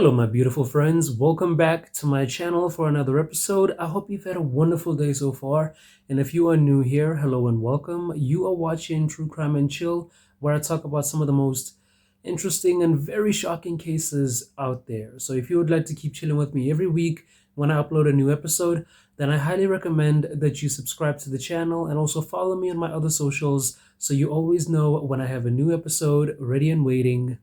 Hello, my beautiful friends. Welcome back to my channel for another episode. I hope you've had a wonderful day so far. And if you are new here, hello and welcome. You are watching True Crime and Chill, where I talk about some of the most interesting and very shocking cases out there. So if you would like to keep chilling with me every week when I upload a new episode, then I highly recommend that you subscribe to the channel and also follow me on my other socials so you always know when I have a new episode ready and waiting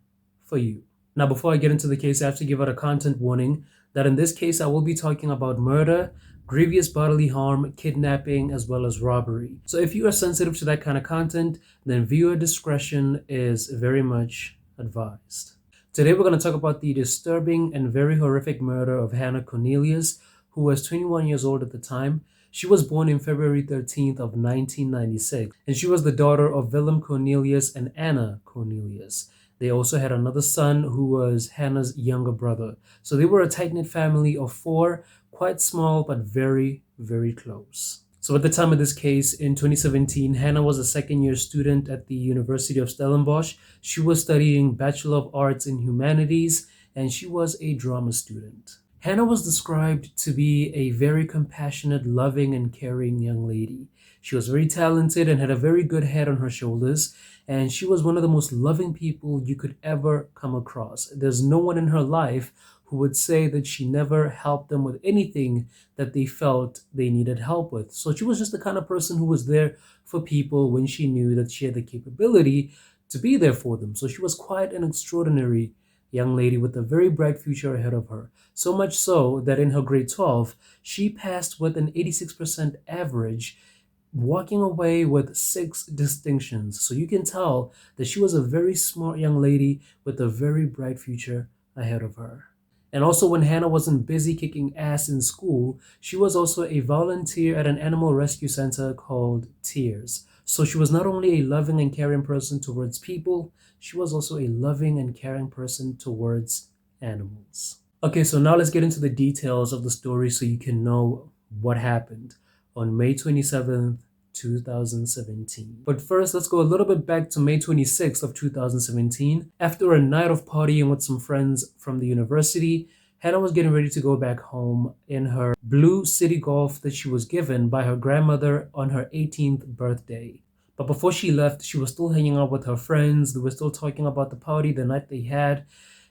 for you. Now, before I get into the case, I have to give out a content warning that in this case, I will be talking about murder, grievous bodily harm, kidnapping, as well as robbery. So if you are sensitive to that kind of content, then viewer discretion is very much advised. Today, we're going to talk about the disturbing and very horrific murder of Hannah Cornelius, who was 21 years old at the time. She was born in February 13th of 1996, and she was the daughter of Willem Cornelius and Anna Cornelius. They also had another son who was Hannah's younger brother. So they were a tight-knit family of four, quite small but very, very close. So at the time of this case, in 2017, Hannah was a second-year student at the University of Stellenbosch. She was studying Bachelor of Arts in Humanities, and she was a drama student. Hannah was described to be a very compassionate, loving, and caring young lady. She was very talented and had a very good head on her shoulders, and she was one of the most loving people you could ever come across. There's no one in her life who would say that she never helped them with anything that they felt they needed help with. So she was just the kind of person who was there for people when she knew that she had the capability to be there for them. So she was quite an extraordinary young lady with a very bright future ahead of her. So much so that in her grade 12, she passed with an 86% average, walking away with 6 distinctions. So you can tell that she was a very smart young lady with a very bright future ahead of her. And also, when Hannah wasn't busy kicking ass in school, she was also a volunteer at an animal rescue center called Tears. So she was not only a loving and caring person towards people, she was also a loving and caring person towards animals. Okay, so now let's get into the details of the story so you can know what happened on May 27th, 2017. But first, let's go a little bit back to May 26th of 2017. After a night of partying with some friends from the university, Hannah was getting ready to go back home in her blue City Golf that she was given by her grandmother on her 18th birthday. But before she left, she was still hanging out with her friends. They were still talking about the party the night they had,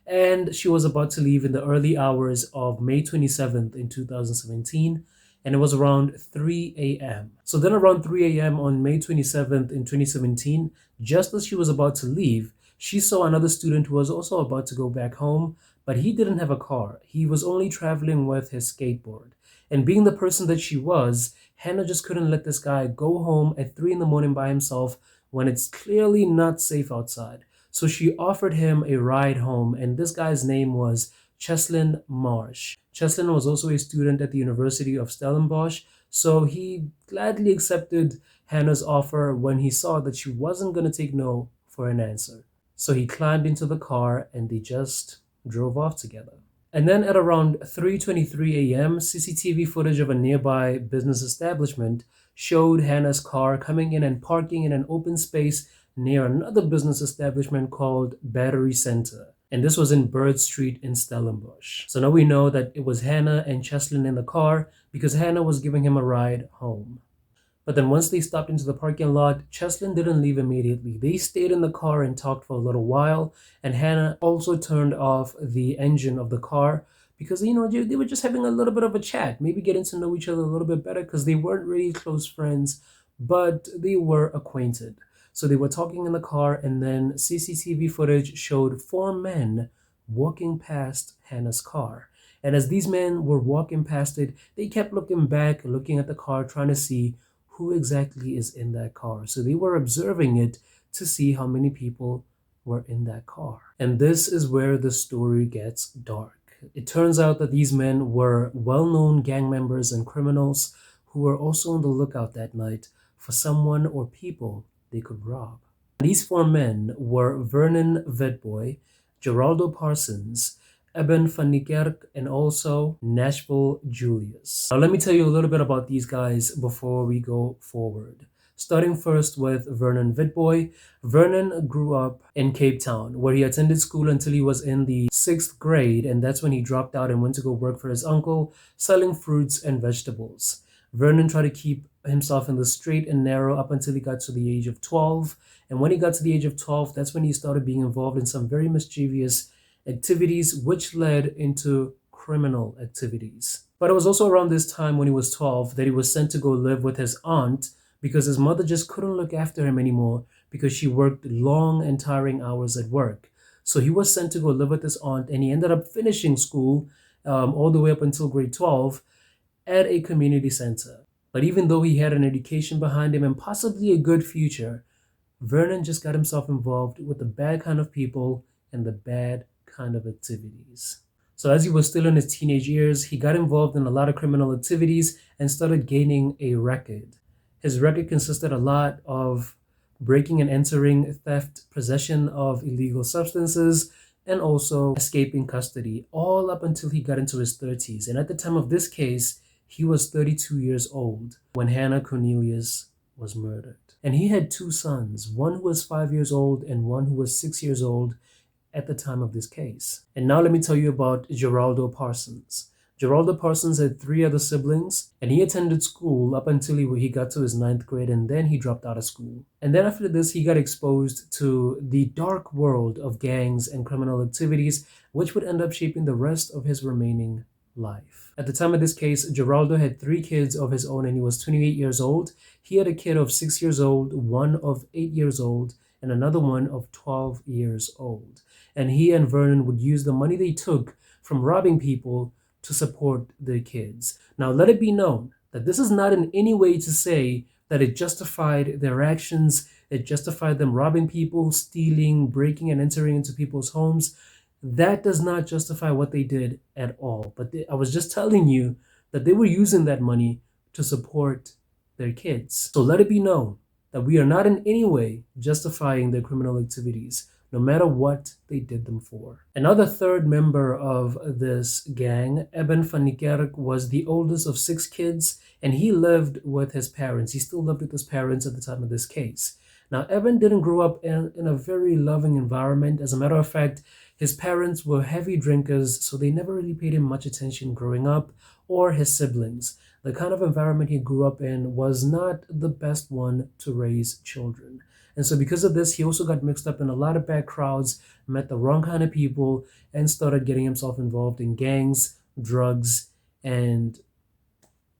and she was about to leave in the early hours of May 27th in 2017. And it was around 3 a.m. So then around 3 a.m. on May 27th in 2017, just as she was about to leave, she saw another student who was also about to go back home, but he didn't have a car. He was only traveling with his skateboard. And being the person that she was, Hannah just couldn't let this guy go home at 3 in the morning by himself when it's clearly not safe outside. So she offered him a ride home, and this guy's name was Cheslin Marsh. Cheslin was also a student at the University of Stellenbosch, so he gladly accepted Hannah's offer when he saw that she wasn't going to take no for an answer. So he climbed into the car and they just drove off together. And then at around 3:23 a.m., CCTV footage of a nearby business establishment showed Hannah's car coming in and parking in an open space near another business establishment called Battery Center. And this was in Bird Street in Stellenbosch. So now we know that it was Hannah and Cheslin in the car because Hannah was giving him a ride home. But then once they stopped into the parking lot, Cheslin didn't leave immediately. They stayed in the car and talked for a little while. And Hannah also turned off the engine of the car because, they were just having a little bit of a chat, maybe getting to know each other a little bit better because they weren't really close friends, but they were acquainted. So they were talking in the car, and then CCTV footage showed 4 men walking past Hannah's car. And as these men were walking past it, they kept looking back, looking at the car, trying to see who exactly is in that car. So they were observing it to see how many people were in that car. And this is where the story gets dark. It turns out that these men were well-known gang members and criminals who were also on the lookout that night for someone or people they could rob. These 4 men were Vernon Vetboy, Geraldo Parsons, Eben van Niekerk, and also Nashville Julius. Now let me tell you a little bit about these guys before we go forward. Starting first with Vernon Witbooi. Vernon grew up in Cape Town, where he attended school until he was in the 6th grade, and that's when he dropped out and went to go work for his uncle, selling fruits and vegetables. Vernon tried to keep himself in the straight and narrow up until he got to the age of 12. And when he got to the age of 12, that's when he started being involved in some very mischievous activities, which led into criminal activities. But it was also around this time when he was 12 that he was sent to go live with his aunt because his mother just couldn't look after him anymore because she worked long and tiring hours at work. So he was sent to go live with his aunt, and he ended up finishing school all the way up until grade 12 at a community center. But even though he had an education behind him and possibly a good future, Vernon just got himself involved with the bad kind of people and the bad kind of activities. So as he was still in his teenage years, he got involved in a lot of criminal activities and started gaining a record. His record consisted a lot of breaking and entering, theft, possession of illegal substances, and also escaping custody, all up until he got into his 30s. And at the time of this case, he was 32 years old when Hannah Cornelius was murdered. And he had two sons, one who was 5 years old and one who was 6 years old at the time of this case. And now let me tell you about Geraldo Parsons. Geraldo Parsons had three other siblings, and he attended school up until he got to his 9th grade, and then he dropped out of school. And then after this, he got exposed to the dark world of gangs and criminal activities, which would end up shaping the rest of his remaining life. At the time of this case, Geraldo had 3 kids of his own, and he was 28 years old. He had a kid of 6 years old, one of 8 years old, and another one of 12 years old. And he and Vernon would use the money they took from robbing people to support their kids. Now, let it be known that this is not in any way to say that it justified their actions, it justified them robbing people, stealing, breaking and entering into people's homes. That does not justify what they did at all. But I was just telling you that they were using that money to support their kids. So let it be known that we are not in any way justifying their criminal activities, no matter what they did them for. Another third member of this gang, Eben van Niekerk, was the oldest of 6 kids, and he lived with his parents. He still lived with his parents at the time of this case. Now, Eben didn't grow up in a very loving environment. As a matter of fact, his parents were heavy drinkers, so they never really paid him much attention growing up, or his siblings. The kind of environment he grew up in was not the best one to raise children. And so because of this, he also got mixed up in a lot of bad crowds, met the wrong kind of people, and started getting himself involved in gangs, drugs, and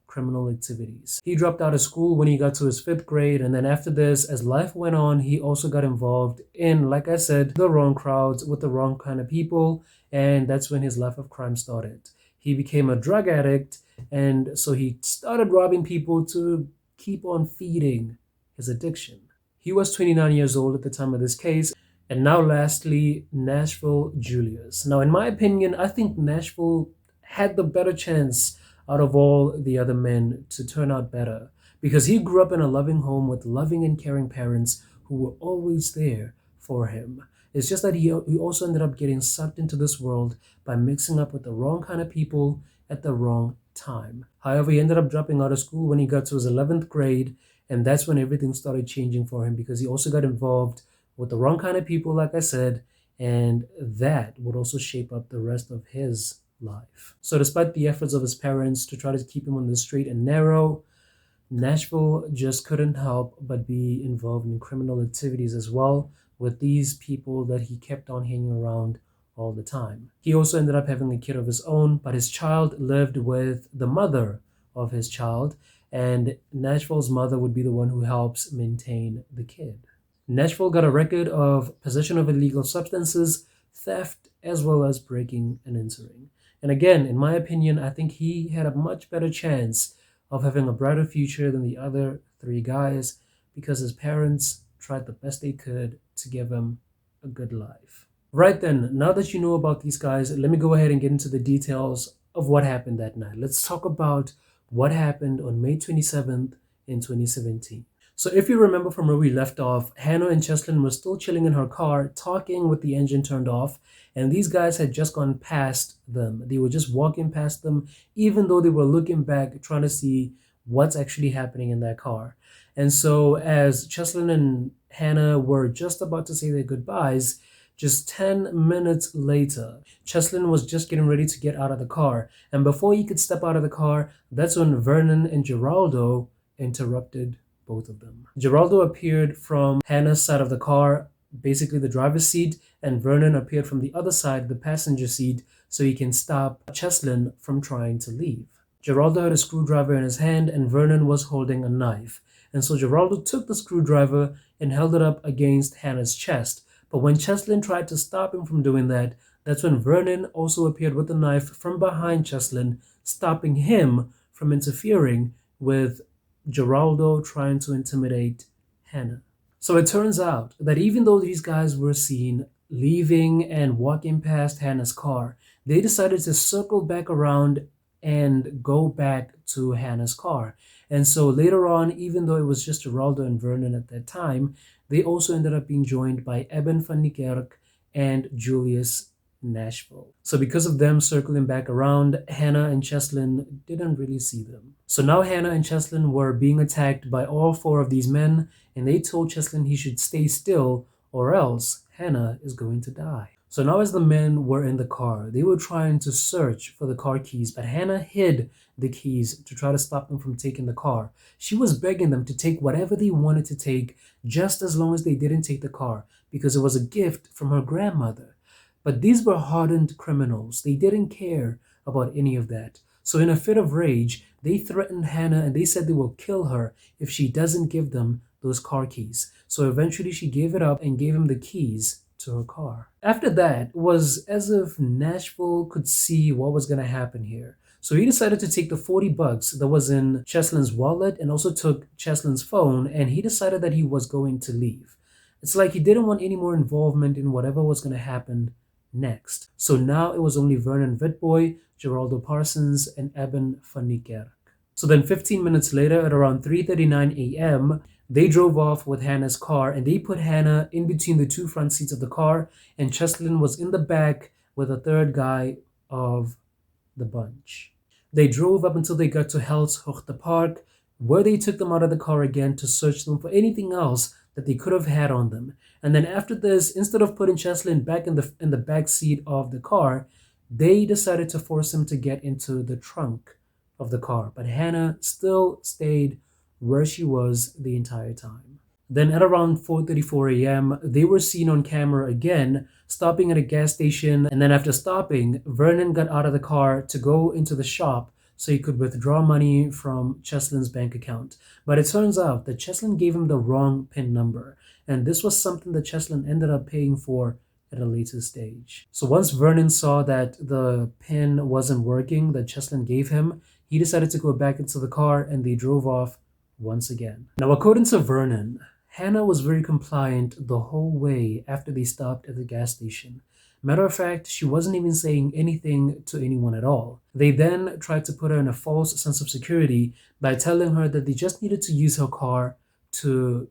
criminal activities. He dropped out of school when he got to his 5th grade, and then after this, as life went on, he also got involved in, like I said, the wrong crowds with the wrong kind of people, and that's when his life of crime started. He became a drug addict, and so he started robbing people to keep on feeding his addiction. He was 29 years old at the time of this case. And now lastly, Nashville Julius. Now, in my opinion, I think Nashville had the better chance out of all the other men to turn out better, because he grew up in a loving home with loving and caring parents who were always there for him. It's just that he also ended up getting sucked into this world by mixing up with the wrong kind of people at the wrong time. However, he ended up dropping out of school when he got to his 11th grade, and that's when everything started changing for him, because he also got involved with the wrong kind of people, like I said, and that would also shape up the rest of his life. So despite the efforts of his parents to try to keep him on the straight and narrow, Nashville just couldn't help but be involved in criminal activities as well with these people that he kept on hanging around all the time. He also ended up having a kid of his own, but his child lived with the mother of his child, and Nashville's mother would be the one who helps maintain the kid. Nashville got a record of possession of illegal substances, theft, as well as breaking and entering. And again, in my opinion, I think he had a much better chance of having a brighter future than the other 3 guys, because his parents tried the best they could to give him a good life. Right then, now that you know about these guys, let me go ahead and get into the details of what happened that night. Let's talk about what happened on May 27th in 2017. So if you remember from where we left off, Hannah and Cheslin were still chilling in her car, talking with the engine turned off, and these guys had just gone past them. They were just walking past them, even though they were looking back, trying to see what's actually happening in that car. And so as Cheslin and Hannah were just about to say their goodbyes, just 10 minutes later, Cheslin was just getting ready to get out of the car. And before he could step out of the car, that's when Vernon and Geraldo interrupted both of them. Geraldo appeared from Hannah's side of the car, basically the driver's seat, and Vernon appeared from the other side, the passenger seat, so he can stop Cheslin from trying to leave. Geraldo had a screwdriver in his hand and Vernon was holding a knife. And so Geraldo took the screwdriver and held it up against Hannah's chest. But when Cheslin tried to stop him from doing that, that's when Vernon also appeared with a knife from behind Cheslin, stopping him from interfering with Geraldo trying to intimidate Hannah. So it turns out that even though these guys were seen leaving and walking past Hannah's car, they decided to circle back around and go back to Hannah's car. And so later on, even though it was just Geraldo and Vernon at that time, they also ended up being joined by Eben van Niekerk and Julius Nashville. So because of them circling back around, Hannah and Cheslin didn't really see them. So now Hannah and Cheslin were being attacked by all four of these men, and they told Cheslin he should stay still or else Hannah is going to die. So now as the men were in the car, they were trying to search for the car keys, but Hannah hid the keys to try to stop them from taking the car. She was begging them to take whatever they wanted to take, just as long as they didn't take the car, because it was a gift from her grandmother. But these were hardened criminals. They didn't care about any of that. So in a fit of rage, they threatened Hannah and they said they will kill her if she doesn't give them those car keys. So eventually she gave it up and gave him the keys to her car. After that, it was as if Nashville could see what was going to happen here. So he decided to take the $40 that was in Cheslin's wallet and also took Cheslin's phone, and he decided that he was going to leave. It's like he didn't want any more involvement in whatever was going to happen next. So now it was only Vernon Witbooi, Geraldo Parsons, and Eben van Niekerk. So then 15 minutes later at around 3:39 a.m., they drove off with Hannah's car and they put Hannah in between the two front seats of the car, and Cheslin was in the back with a third guy of the bunch. They drove up until they got to Helshoogte Park, where they took them out of the car again to search them for anything else that they could have had on them. And then after this, instead of putting Cheslin back in the back seat of the car, they decided to force him to get into the trunk of the car. But Hannah still stayed where she was the entire time. Then at around 4:34 a.m., they were seen on camera again, stopping at a gas station, and then after stopping, Vernon got out of the car to go into the shop so he could withdraw money from Cheslin's bank account. But it turns out that Cheslin gave him the wrong PIN number, and this was something that Cheslin ended up paying for at a later stage. So once Vernon saw that the PIN wasn't working that Cheslin gave him, he decided to go back into the car and they drove off once again. Now, according to Vernon, Hannah was very compliant the whole way after they stopped at the gas station. Matter of fact, she wasn't even saying anything to anyone at all. They then tried to put her in a false sense of security by telling her that they just needed to use her car to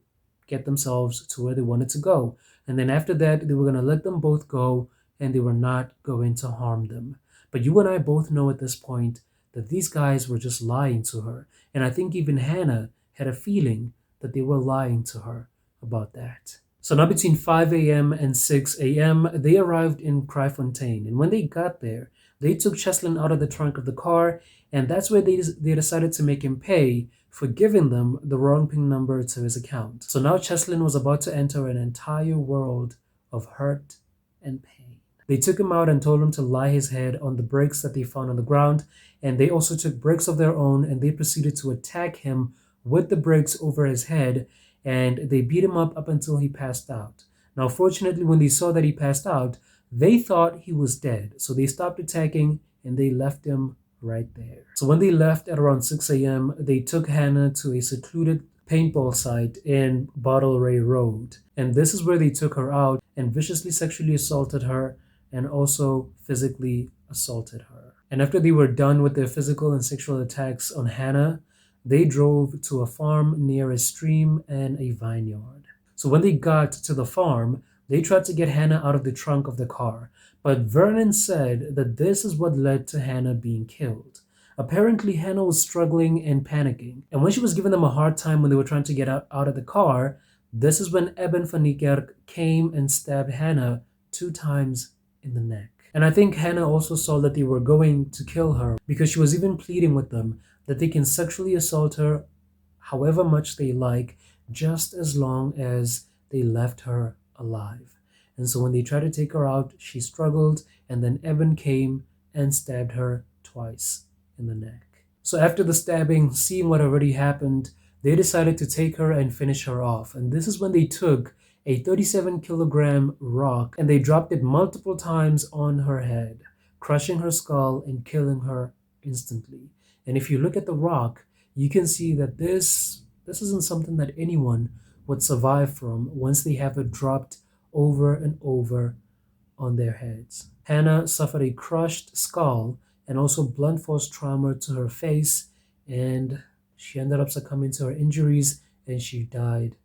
get themselves to where they wanted to go. And then after that, they were going to let them both go and they were not going to harm them. But you and I both know at this point that these guys were just lying to her. And I think even Hannah had a feeling that they were lying to her about that. So now between 5 a.m. and 6 a.m., they arrived in Kraaifontein. And when they got there, they took Cheslin out of the trunk of the car, and that's where they decided to make him pay for giving them the wrong PIN number to his account. So now Cheslin was about to enter an entire world of hurt and pain. They took him out and told him to lie his head on the bricks that they found on the ground, and they also took bricks of their own and they proceeded to attack him with the bricks over his head, and they beat him up until he passed out. Now, fortunately, when they saw that he passed out, they thought he was dead. So they stopped attacking and they left him right there. So when they left at around 6 a.m., they took Hannah to a secluded paintball site in Bottle Ray Road. And this is where they took her out and viciously sexually assaulted her and also physically assaulted her. And after they were done with their physical and sexual attacks on Hannah, they drove to a farm near a stream and a vineyard. So when they got to the farm, they tried to get Hannah out of the trunk of the car. But Vernon said that this is what led to Hannah being killed. Apparently, Hannah was struggling and panicking. And when she was giving them a hard time when they were trying to get out of the car, this is when Eben van Niekerk came and stabbed Hannah 2 times in the neck. And I think Hannah also saw that they were going to kill her because she was even pleading with them that they can sexually assault her however much they like, just as long as they left her alive. And so when they tried to take her out, she struggled, and then Eben came and stabbed her twice in the neck. So after the stabbing, seeing what already happened, they decided to take her and finish her off. And this is when they took a 37-kilogram rock and they dropped it multiple times on her head, crushing her skull and killing her instantly. And if you look at the rock, you can see that this isn't something that anyone would survive from once they have it dropped over and over on their heads. Hannah suffered a crushed skull and also blunt force trauma to her face, and she ended up succumbing to her injuries and she died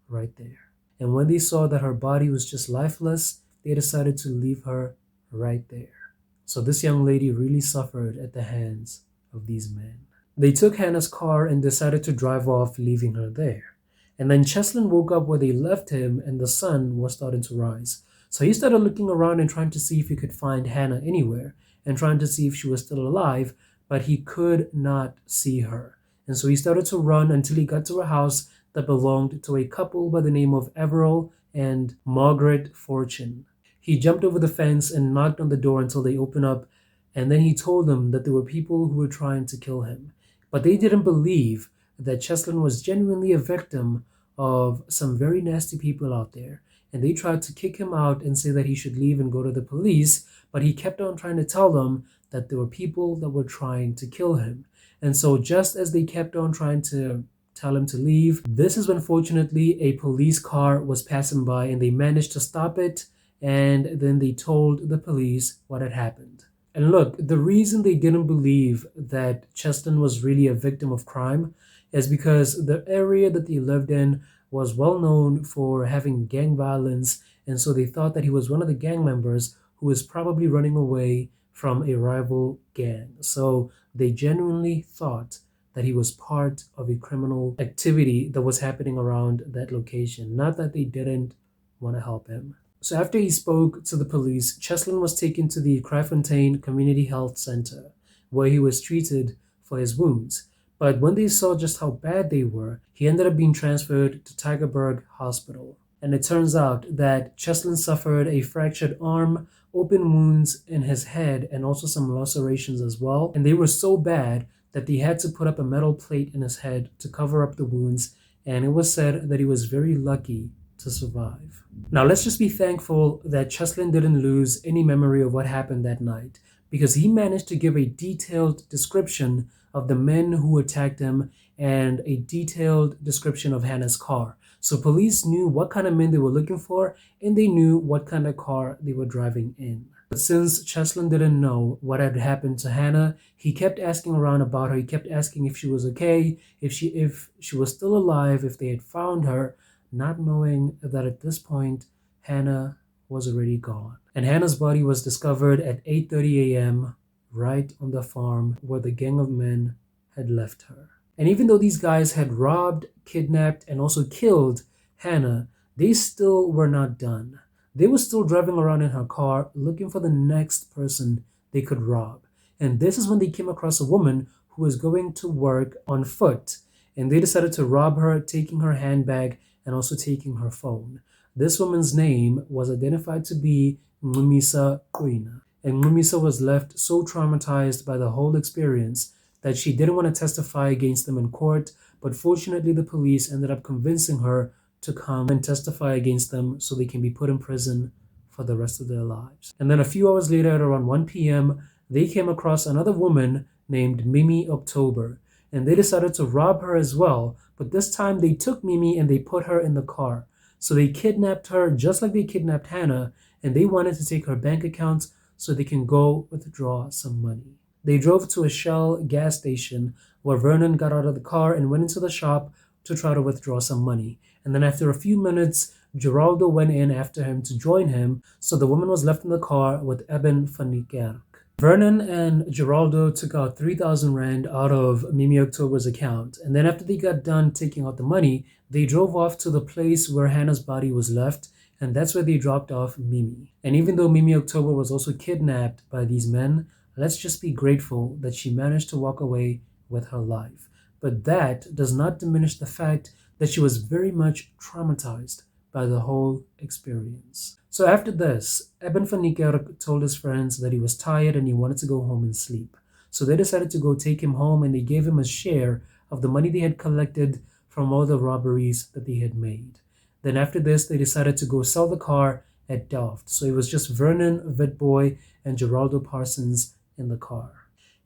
right there. And when they saw that her body was just lifeless, they decided to leave her right there. So this young lady really suffered at the hands of these men. They took Hannah's car and decided to drive off, leaving her there. And then Cheslin woke up where they left him and the sun was starting to rise. So he started looking around and trying to see if he could find Hannah anywhere and trying to see if she was still alive, but he could not see her. And so he started to run until he got to a house that belonged to a couple by the name of Everall and Margaret Fortune. He jumped over the fence and knocked on the door until they opened up, and then he told them that there were people who were trying to kill him. But they didn't believe that Cheslin was genuinely a victim of some very nasty people out there. And they tried to kick him out and say that he should leave and go to the police, but he kept on trying to tell them that there were people that were trying to kill him. And so just as they kept on trying to tell him to leave, this is when fortunately a police car was passing by and they managed to stop it, and then they told the police what had happened. And look, the reason they didn't believe that Cheslin was really a victim of crime is because the area that they lived in was well known for having gang violence, and so they thought that he was one of the gang members who was probably running away from a rival gang. So they genuinely thought that he was part of a criminal activity that was happening around that location, not that they didn't want to help him. So after he spoke to the police, Cheslin was taken to the Kraaifontein Community Health Center, where he was treated for his wounds. But when they saw just how bad they were, he ended up being transferred to Tygerberg Hospital. And it turns out that Cheslin suffered a fractured arm, open wounds in his head, and also some lacerations as well. And they were so bad that they had to put up a metal plate in his head to cover up the wounds. And it was said that he was very lucky to survive. Now let's just be thankful that Cheslin didn't lose any memory of what happened that night, because he managed to give a detailed description of the men who attacked him and a detailed description of Hannah's car. So police knew what kind of men they were looking for, and they knew what kind of car they were driving in. But since Cheslin didn't know what had happened to Hannah, he kept asking around about her. He kept asking if she was okay, if she was still alive, if they had found her, not knowing that at this point, Hannah was already gone. And Hannah's body was discovered at 8:30 a.m. right on the farm where the gang of men had left her. And even though these guys had robbed, kidnapped, and also killed Hannah, they still were not done. They were still driving around in her car looking for the next person they could rob. And this is when they came across a woman who was going to work on foot. And they decided to rob her, taking her handbag and also taking her phone. This woman's name was identified to be Ncumisa Qwina. And Ncumisa was left so traumatized by the whole experience that she didn't want to testify against them in court, but fortunately the police ended up convincing her to come and testify against them so they can be put in prison for the rest of their lives. And then a few hours later at around 1 p.m., they came across another woman named Mimi October, and they decided to rob her as well, but this time they took Mimi and they put her in the car. So they kidnapped her just like they kidnapped Hannah, and they wanted to take her bank accounts so they can go withdraw some money. They drove to a Shell gas station where Vernon got out of the car and went into the shop to try to withdraw some money. And then after a few minutes, Geraldo went in after him to join him, so the woman was left in the car with Eben van Niekerk. Vernon and Geraldo took out 3,000 Rand out of Mimi October's account, and then after they got done taking out the money, they drove off to the place where Hannah's body was left, and that's where they dropped off Mimi. And even though Mimi October was also kidnapped by these men, let's just be grateful that she managed to walk away with her life. But that does not diminish the fact that she was very much traumatized by the whole experience. So after this, Eben van Niekerk told his friends that he was tired and he wanted to go home and sleep. So they decided to go take him home, and they gave him a share of the money they had collected from all the robberies that they had made. Then after this, they decided to go sell the car at Delft. So it was just Vernon Witbooi and Geraldo Parsons in the car.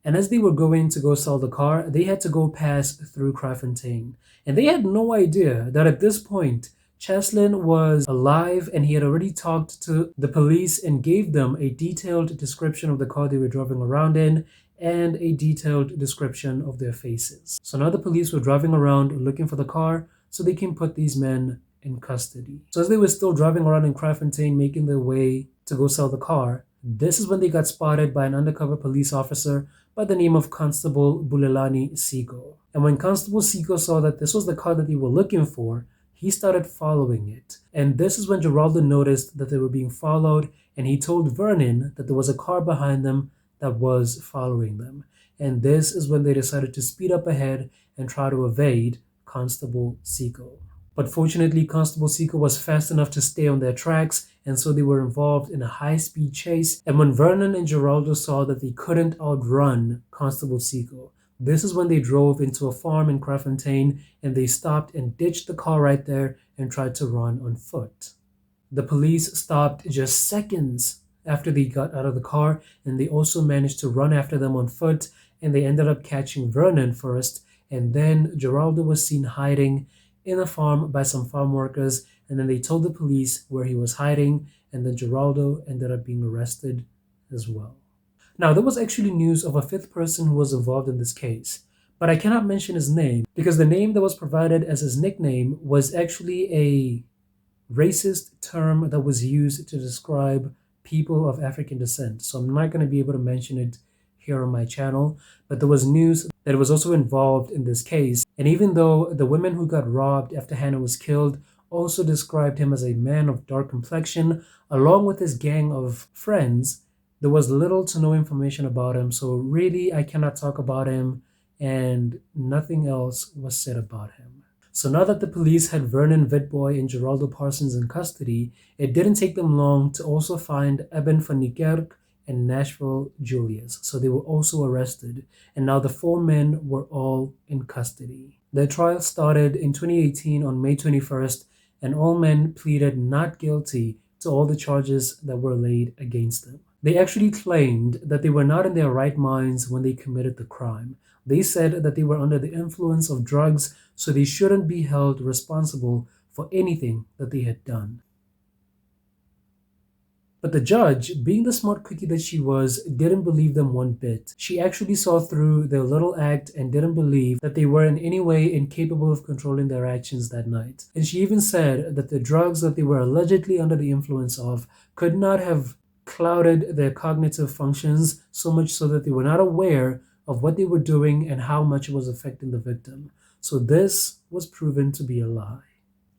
And as they were going to go sell the car, they had to go pass through Kraaifontein. And they had no idea that at this point, Cheslin was alive, and he had already talked to the police and gave them a detailed description of the car they were driving around in and a detailed description of their faces. So now the police were driving around looking for the car so they can put these men in custody. So as they were still driving around in Kraaifontein making their way to go sell the car, this is when they got spotted by an undercover police officer by the name of Constable Bulelani Siko. And when Constable Siko saw that this was the car that they were looking for, he started following it. And this is when Geraldo noticed that they were being followed, and he told Vernon that there was a car behind them that was following them. And this is when they decided to speed up ahead and try to evade Constable Siko. But fortunately, Constable Siko was fast enough to stay on their tracks, and so they were involved in a high-speed chase. And when Vernon and Geraldo saw that they couldn't outrun Constable Siko, this is when they drove into a farm in Kraaifontein, and they stopped and ditched the car right there and tried to run on foot. The police stopped just seconds after they got out of the car, and they also managed to run after them on foot, and they ended up catching Vernon first, and then Geraldo was seen hiding in a farm by some farm workers, and then they told the police where he was hiding, and then Geraldo ended up being arrested as well. Now, there was actually news of a fifth person who was involved in this case, but I cannot mention his name because the name that was provided as his nickname was actually a racist term that was used to describe people of African descent. So I'm not going to be able to mention it here on my channel, but there was news that was also involved in this case. And even though the women who got robbed after Hannah was killed also described him as a man of dark complexion, along with his gang of friends, there was little to no information about him. So really, I cannot talk about him, and nothing else was said about him. So now that the police had Vernon Witbooi and Geraldo Parsons in custody, it didn't take them long to also find Eben van Niekerk and Nashville Julius. So they were also arrested, and now the four men were all in custody. Their trial started in 2018 on May 21st, and all men pleaded not guilty to all the charges that were laid against them. They actually claimed that they were not in their right minds when they committed the crime. They said that they were under the influence of drugs, so they shouldn't be held responsible for anything that they had done. But the judge, being the smart cookie that she was, didn't believe them one bit. She actually saw through their little act and didn't believe that they were in any way incapable of controlling their actions that night. And she even said that the drugs that they were allegedly under the influence of could not have clouded their cognitive functions so much so that they were not aware of what they were doing and how much it was affecting the victim. So this was proven to be a lie.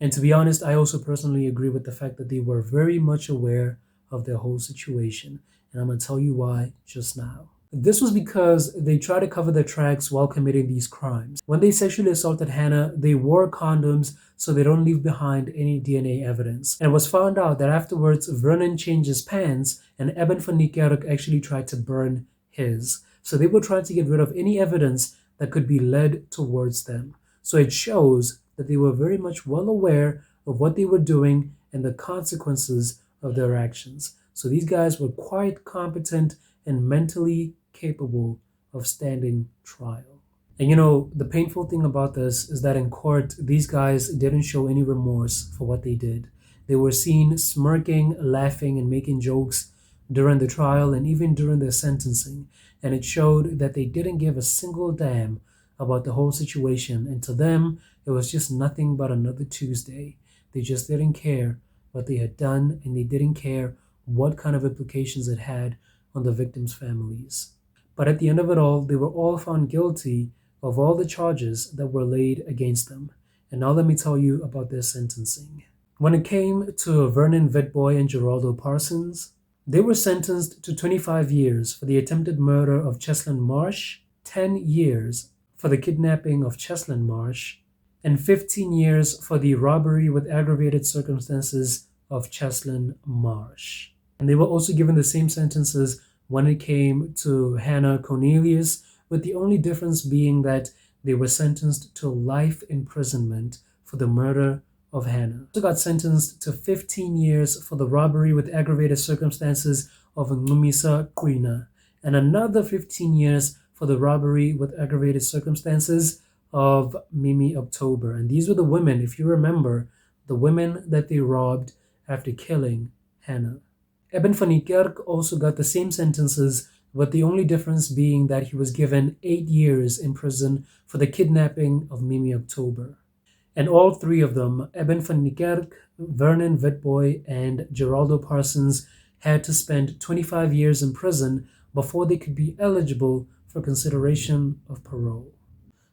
And to be honest, I also personally agree with the fact that they were very much aware of their whole situation, and I'm going to tell you why just now. This was because they tried to cover their tracks while committing these crimes. When they sexually assaulted Hannah, they wore condoms so they don't leave behind any DNA evidence. And it was found out that afterwards, Vernon changed his pants, and Eben van Niekerk actually tried to burn his. So they were trying to get rid of any evidence that could be led towards them. So it shows that they were very much well aware of what they were doing and the consequences of their actions. So these guys were quite competent and mentally capable of standing trial. And you know, the painful thing about this is that in court, these guys didn't show any remorse for what they did. They were seen smirking, laughing, and making jokes during the trial and even during their sentencing. And it showed that they didn't give a single damn about the whole situation. And to them, it was just nothing but another Tuesday. They just didn't care what they had done, and they didn't care what kind of implications it had on the victims' families. But at the end of it all, they were all found guilty of all the charges that were laid against them. And now let me tell you about their sentencing. When it came to Vernon Vitboy and Geraldo Parsons, they were sentenced to 25 years for the attempted murder of Cheslin Marsh, 10 years for the kidnapping of Cheslin Marsh, and 15 years for the robbery with aggravated circumstances of Cheslin Marsh. And they were also given the same sentences when it came to Hannah Cornelius, with the only difference being that they were sentenced to life imprisonment for the murder of Hannah. She got sentenced to 15 years for the robbery with aggravated circumstances of Ngumisa Quina, and another 15 years for the robbery with aggravated circumstances of Mimi October. And these were the women, if you remember, the women that they robbed after killing Hannah. Eben van die Kerk also got the same sentences, with the only difference being that he was given 8 years in prison for the kidnapping of Mimi October. And all three of them, Eben van die Kerk, Vernon Vitboy, and Geraldo Parsons, had to spend 25 years in prison before they could be eligible for consideration of parole.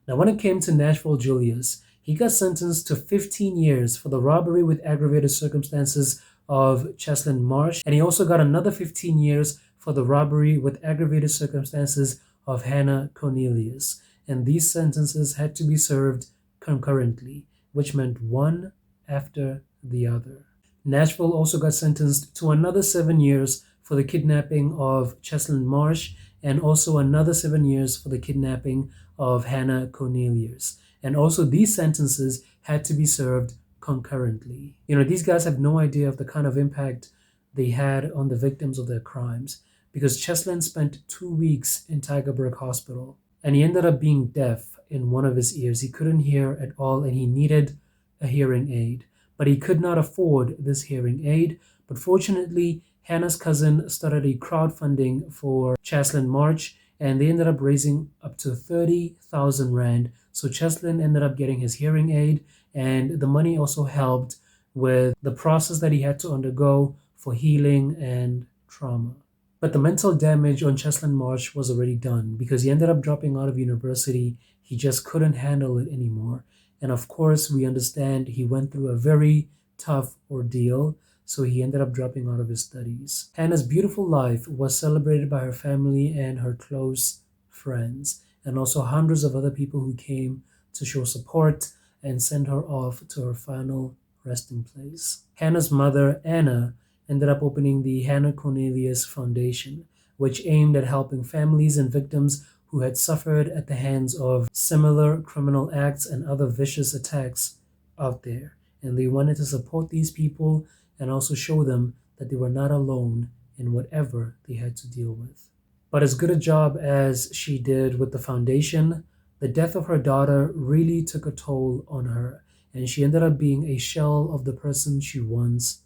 Now, when it came to Nashville Julius, he got sentenced to 15 years for the robbery with aggravated circumstances of Cheslin Marsh, and he also got another 15 years for the robbery with aggravated circumstances of Hannah Cornelius. And these sentences had to be served concurrently, which meant one after the other. Nashville also got sentenced to another 7 years for the kidnapping of Cheslin Marsh, and also another 7 years for the kidnapping of Hannah Cornelius. And also these sentences had to be served concurrently. These guys have no idea of the kind of impact they had on the victims of their crimes, because Cheslin spent 2 weeks in Tygerberg Hospital, and he ended up being deaf in one of his ears. He couldn't hear at all, and he needed a hearing aid, but he could not afford this hearing aid. But fortunately, Hannah's cousin started a crowdfunding for Cheslin Marsh, and they ended up raising up to 30,000 Rand. So Cheslin ended up getting his hearing aid, and the money also helped with the process that he had to undergo for healing and trauma. But the mental damage on Cheslin Marsh was already done, because he ended up dropping out of university. He just couldn't handle it anymore. And of course, we understand he went through a very tough ordeal, so he ended up dropping out of his studies. Hannah's beautiful life was celebrated by her family and her close friends, and also hundreds of other people who came to show support and send her off to her final resting place. Hannah's mother, Anna, ended up opening the Hannah Cornelius Foundation, which aimed at helping families and victims who had suffered at the hands of similar criminal acts and other vicious attacks out there. And they wanted to support these people and also show them that they were not alone in whatever they had to deal with. But as good a job as she did with the foundation, the death of her daughter really took a toll on her, and she ended up being a shell of the person she once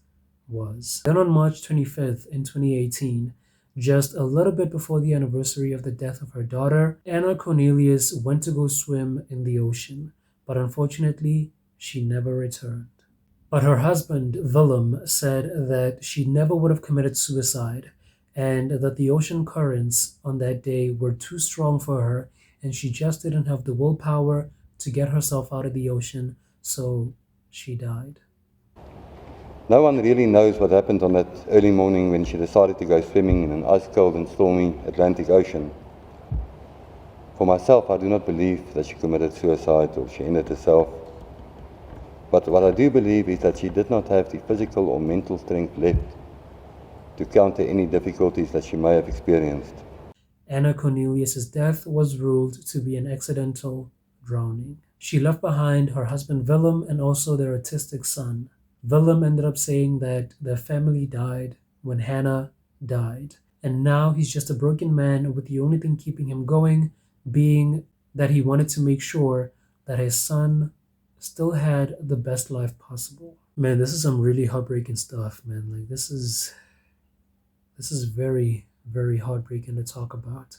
was. Then on March 25th in 2018, just a little bit before the anniversary of the death of her daughter, Anna Cornelius went to go swim in the ocean, but unfortunately, she never returned. But her husband, Willem, said that she never would have committed suicide, and that the ocean currents on that day were too strong for her, and she just didn't have the willpower to get herself out of the ocean, so she died. No one really knows what happened on that early morning when she decided to go swimming in an ice-cold and stormy Atlantic Ocean. For myself, I do not believe that she committed suicide or she ended herself. But what I do believe is that she did not have the physical or mental strength left to counter any difficulties that she may have experienced. Anna Cornelius' death was ruled to be an accidental drowning. She left behind her husband Willem and also their autistic son. Willem ended up saying that their family died when Hannah died, and now he's just a broken man with the only thing keeping him going being that he wanted to make sure that his son still had the best life possible. Man, this is some really heartbreaking stuff, man. Like, this is very, very heartbreaking to talk about.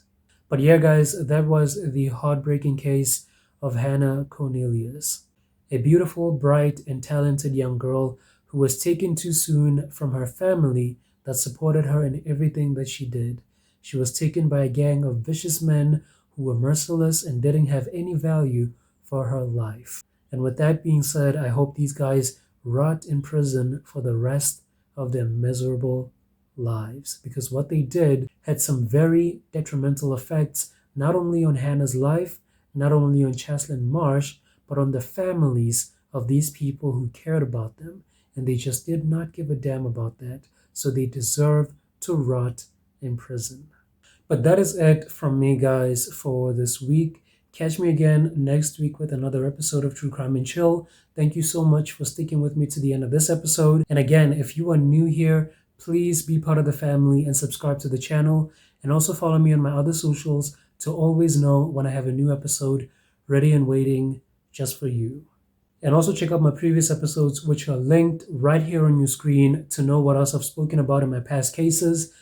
But yeah, guys, that was the heartbreaking case of Hannah Cornelius, a beautiful, bright, and talented young girl who was taken too soon from her family that supported her in everything that she did. She was taken by a gang of vicious men who were merciless and didn't have any value for her life. And with that being said, I hope these guys rot in prison for the rest of their miserable lives, because what they did had some very detrimental effects, not only on Hannah's life, not only on Cheslin Marsh, but on the families of these people who cared about them. And they just did not give a damn about that. So they deserve to rot in prison. But that is it from me, guys, for this week. Catch me again next week with another episode of True Crime and Chill. Thank you so much for sticking with me to the end of this episode. And again, if you are new here, please be part of the family and subscribe to the channel. And also follow me on my other socials to always know when I have a new episode ready and waiting just for you. And also check out my previous episodes, which are linked right here on your screen, to know what else I've spoken about in my past cases.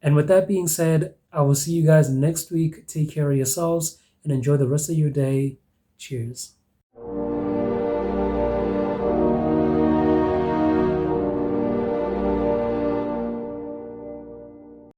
And with that being said, I will see you guys next week. Take care of yourselves and enjoy the rest of your day. Cheers.